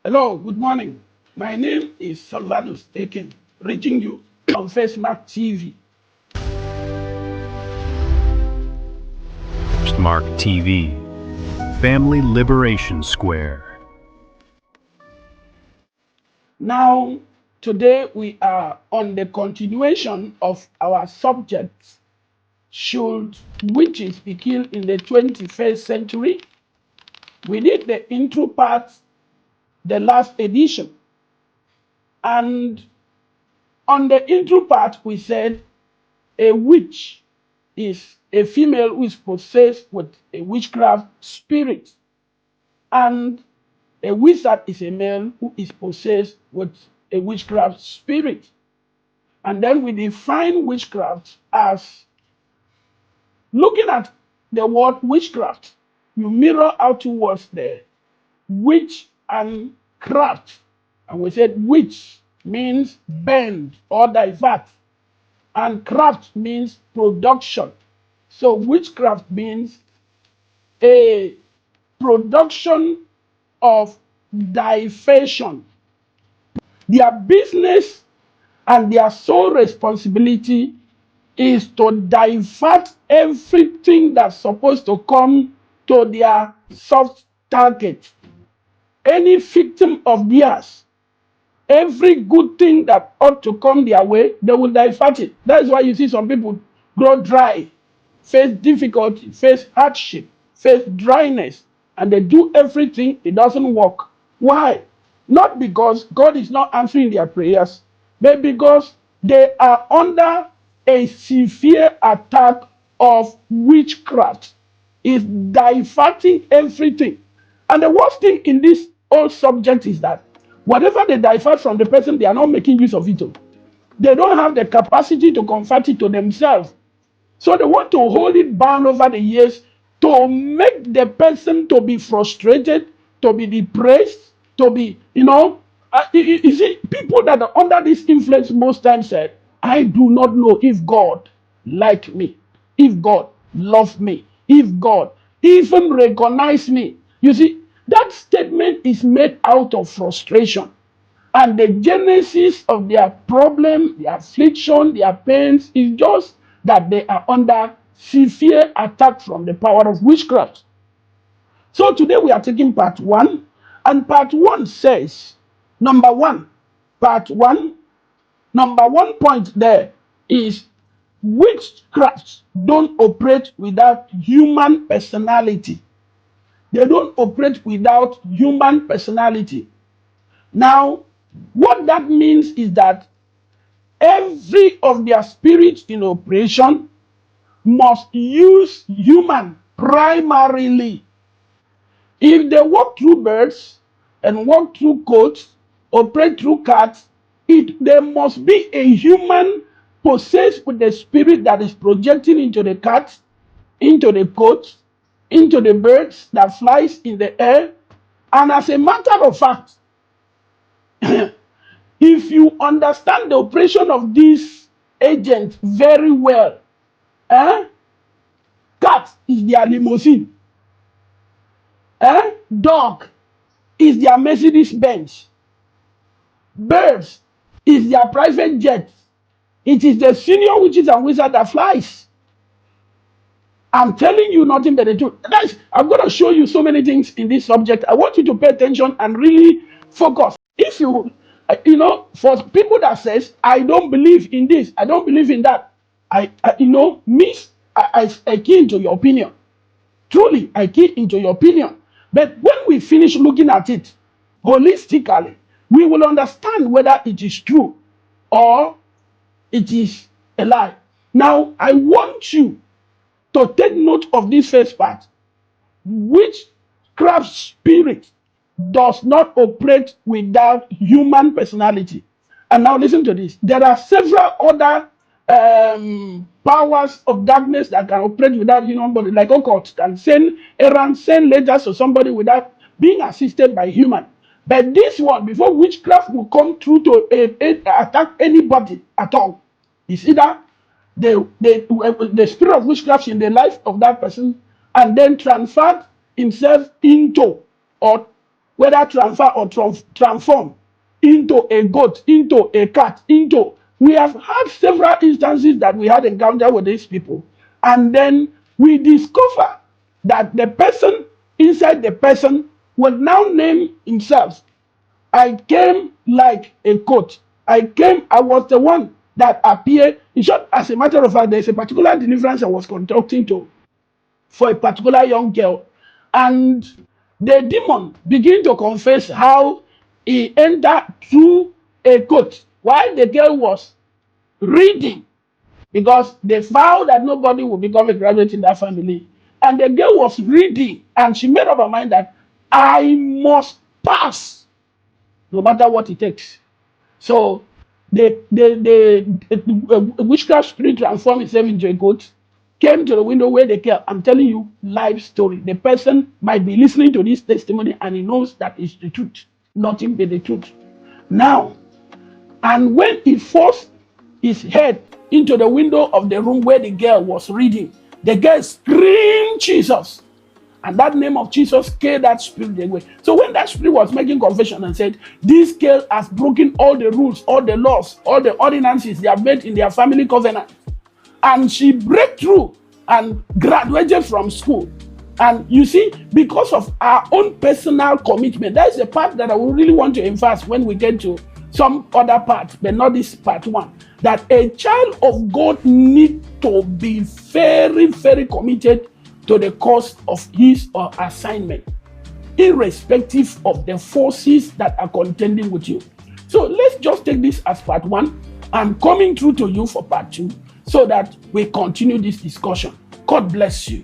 Hello, good morning. My name is Salvanus Taken, reaching you on FaceMark TV. Mark TV, Family Liberation Square. Now, today we are on the continuation of our subject, Should Witches Be Killed in the 21st Century? We did the intro part, the last edition. And on the intro part, we said a witch is a female who is possessed with a witchcraft spirit, and a wizard is a male who is possessed with a witchcraft spirit. And then we define witchcraft as looking at the word witchcraft. You mirror out two words there, witch and craft. And we said witch means bend or divert, and craft means production. So witchcraft means a production of diversion. Their business and their sole responsibility is to divert everything that's supposed to come to their soft target. Any victim of theirs, every good thing that ought to come their way, they will divert it. That's why you see some people grow dry, face difficulty, face hardship, face dryness, and they do everything, it doesn't work. Why? Not because God is not answering their prayers, but because they are under a severe attack of witchcraft. It's diverting everything. And the worst thing in this whole subject is that whatever they divert from the person, they are not making use of it. They don't have the capacity to convert it to themselves. So they want to hold it bound over the years to make the person to be frustrated, to be depressed, to be, you see, people that are under this influence most times said, I do not know if God like me, if God love me, if God even recognize me. You see, that statement is made out of frustration. And the genesis of their problem, their affliction, their pains is just that they are under severe attack from the power of witchcraft. So today we are taking part one, and part one says, number one, part one, number one point there is witchcraft don't operate without human personality. They don't operate without human personality. Now, what that means is that every of their spirits in operation must use human primarily. If they walk through birds and walk through goats, operate through cats, there must be a human possessed with the spirit that is projecting into the cats, into the goats, into the birds that flies in the air. And as a matter of fact, if you understand the operation of these agents very well, cat is their limousine, dog is their Mercedes Benz, birds is their private jet. It is the senior witches and wizard that flies. I'm telling you nothing but the truth. Guys, I'm going to show you so many things in this subject. I want you to pay attention and really focus. If you, for people that says, I don't believe in this, I don't believe in that, I key into your opinion. Truly, I key into your opinion. But when we finish looking at it holistically, we will understand whether it is true or it is a lie. Now, I want you to take note of this first part. Witchcraft spirit does not operate without human personality. And now listen to this. There are several other powers of darkness that can operate without human body, like occult can send errands, send letters to somebody without being assisted by human. But this one, before witchcraft will come through to attack anybody at all, is either the spirit of witchcraft in the life of that person and then transferred himself into or whether transfer or transform into a goat, into a cat, into. We have had several instances that we had encounter with these people, and then we discover that the person inside the person will now name himself. I came like a coat. I was the one that appeared. In short, as a matter of fact, there's a particular deliverance I was conducting to for a particular young girl. And the demon began to confess how he entered through a coat while the girl was reading, because they vowed that nobody would become a graduate in that family. And the girl was reading, and she made up her mind that I must pass no matter what it takes. So the witchcraft spirit transformed itself into a goat, came to the window where they came. I'm telling you, life story. The person might be listening to this testimony and he knows that it's the truth, nothing but the truth. Now, and when he forced his head into the window of the room where the girl was reading, the girl screamed, Jesus. And that name of Jesus scared that spirit away. So when that spirit was making confession and said, this girl has broken all the rules, all the laws, all the ordinances they have made in their family covenant, and she break through and graduated from school. And you see, because of our own personal commitment, that's the part that I would really want to emphasize when we get to some other part, but not this part one, that a child of God needs to be very, very committed to the cause of his or assignment, irrespective of the forces that are contending with you. So let's just take this as part one. I'm coming through to you for part two so that we continue this discussion. God bless you.